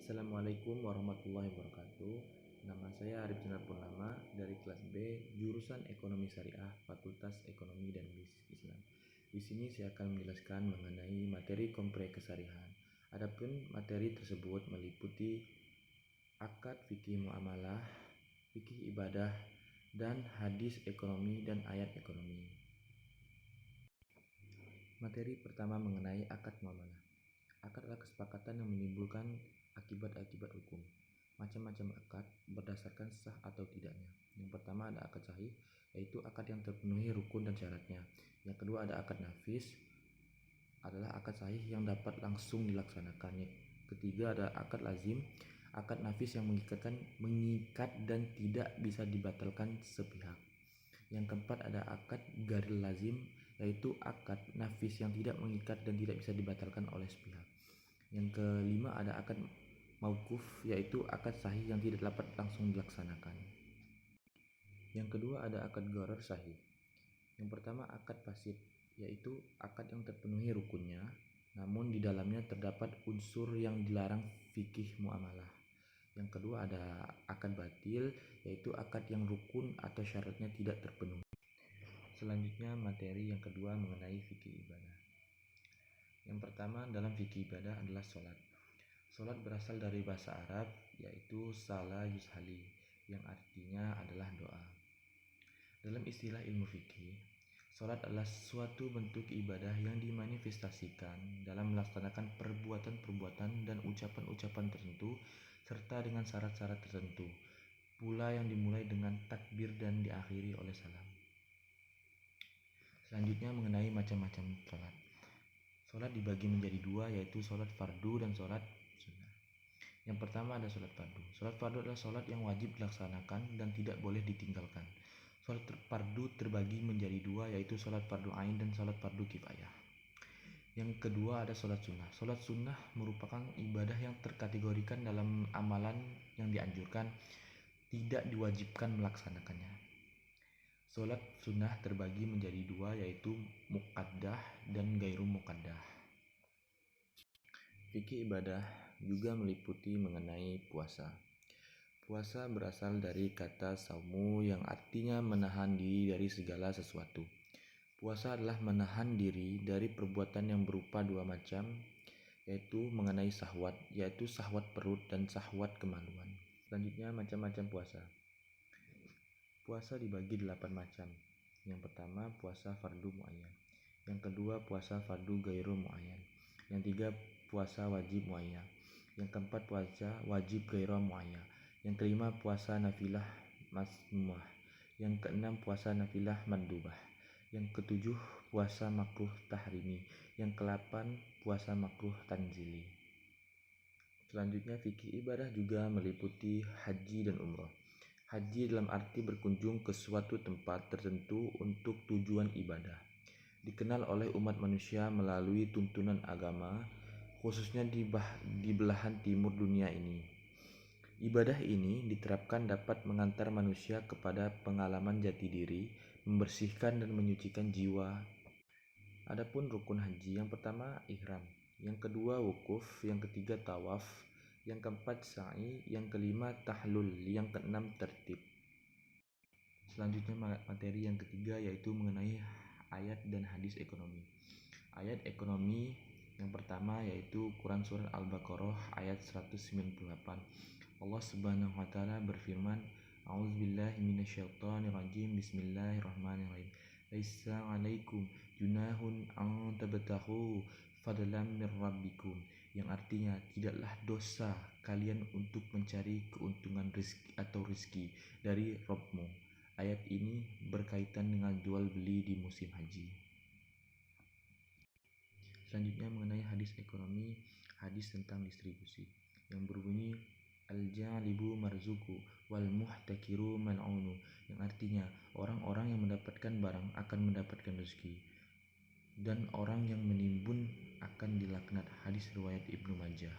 Assalamualaikum warahmatullahi wabarakatuh. Nama saya Arif Sinar Purnama dari kelas B, jurusan Ekonomi Syariah, Fakultas Ekonomi dan Bisnis Islam. Di sini saya akan menjelaskan mengenai materi kompreh kesarihan. Adapun materi tersebut meliputi akad fikih muamalah, fikih ibadah, dan hadis ekonomi dan ayat ekonomi. Materi pertama mengenai akad muamalah. Akad adalah kesepakatan yang menimbulkan akibat-akibat hukum. Macam-macam akad berdasarkan sah atau tidaknya. Yang pertama ada akad sahih, yaitu akad yang terpenuhi rukun dan syaratnya. Yang kedua ada akad nafis, adalah akad sahih yang dapat langsung dilaksanakan. Yang ketiga ada akad lazim, akad nafis yang mengikat dan tidak bisa dibatalkan sepihak. Yang keempat ada akad ghairil lazim, yaitu akad nafis yang tidak mengikat dan tidak bisa dibatalkan oleh sepihak. Yang kelima ada akad mauquf, yaitu akad sahih yang tidak dapat langsung dilaksanakan. Yang kedua ada akad gharar sahih. Yang pertama akad fasid, yaitu akad yang terpenuhi rukunnya, namun di dalamnya terdapat unsur yang dilarang fikih muamalah. Yang kedua ada akad batil, yaitu akad yang rukun atau syaratnya tidak terpenuhi. Selanjutnya materi yang kedua mengenai fikih ibadah. Yang pertama dalam fikih ibadah adalah sholat. Sholat berasal dari bahasa Arab, yaitu sala yushali, yang artinya adalah doa. Dalam istilah ilmu fikih, sholat adalah suatu bentuk ibadah yang dimanifestasikan dalam melaksanakan perbuatan-perbuatan dan ucapan-ucapan tertentu, serta dengan syarat-syarat tertentu, pula yang dimulai dengan takbir dan diakhiri oleh salam. Selanjutnya mengenai macam-macam sholat. Sholat dibagi menjadi dua, yaitu sholat fardu dan sholat sunnah. Yang pertama ada sholat fardu. Sholat fardu adalah sholat yang wajib dilaksanakan dan tidak boleh ditinggalkan. Sholat fardu terbagi menjadi dua, yaitu sholat fardu ain dan sholat fardu kifayah. Yang kedua ada sholat sunnah. Sholat sunnah merupakan ibadah yang terkategorikan dalam amalan yang dianjurkan, tidak diwajibkan melaksanakannya. Sholat sunnah terbagi menjadi dua, yaitu muqaddah dan gairu muqaddah. Fikih ibadah juga meliputi mengenai puasa. Puasa berasal dari kata saumu yang artinya menahan diri dari segala sesuatu. Puasa adalah menahan diri dari perbuatan yang berupa dua macam, yaitu mengenai syahwat, yaitu syahwat perut dan syahwat kemaluan. Selanjutnya macam-macam puasa. Puasa dibagi 8 macam. Yang pertama puasa fardu muayyan. Yang kedua puasa fardu gairu muayyan. Yang tiga puasa wajib muayyan. Yang keempat puasa wajib gairu muayyan. Yang kelima puasa nafilah masnunah. Yang keenam puasa nafilah mandubah. Yang ketujuh puasa makruh tahrimi. Yang kedelapan puasa makruh tanzili. Selanjutnya fikih ibadah juga meliputi haji dan umroh. Haji dalam arti berkunjung ke suatu tempat tertentu untuk tujuan ibadah. Dikenal oleh umat manusia melalui tuntunan agama, khususnya di belahan timur dunia ini. Ibadah ini diterapkan dapat mengantar manusia kepada pengalaman jati diri, membersihkan dan menyucikan jiwa. Adapun rukun haji, yang pertama ihram, yang kedua wukuf, yang ketiga tawaf, yang keempat sa'i, yang kelima tahlul, yang keenam tertib. Selanjutnya materi yang ketiga yaitu mengenai ayat dan hadis ekonomi. Ayat ekonomi yang pertama yaitu Quran Surah Al-Baqarah ayat 198. Allah Subhanahu wa taala berfirman, A'udzubillahi minasyaitonirrajim. Bismillahirrahmanirrahim. Laisa 'alaikum junahun an tabtaghu fadlan mir rabbikum, yang artinya tidaklah dosa kalian untuk mencari keuntungan rezeki dari Rabbmu. Ayat ini berkaitan dengan jual beli di musim haji. Selanjutnya mengenai hadis ekonomi, hadis tentang distribusi yang berbunyi al-jalibu marzuku wal muhtakiru mal'unu, yang artinya orang-orang yang mendapatkan barang akan mendapatkan rezeki dan orang yang menimbun akan dilaknat. Hadis riwayat Ibnu Majah.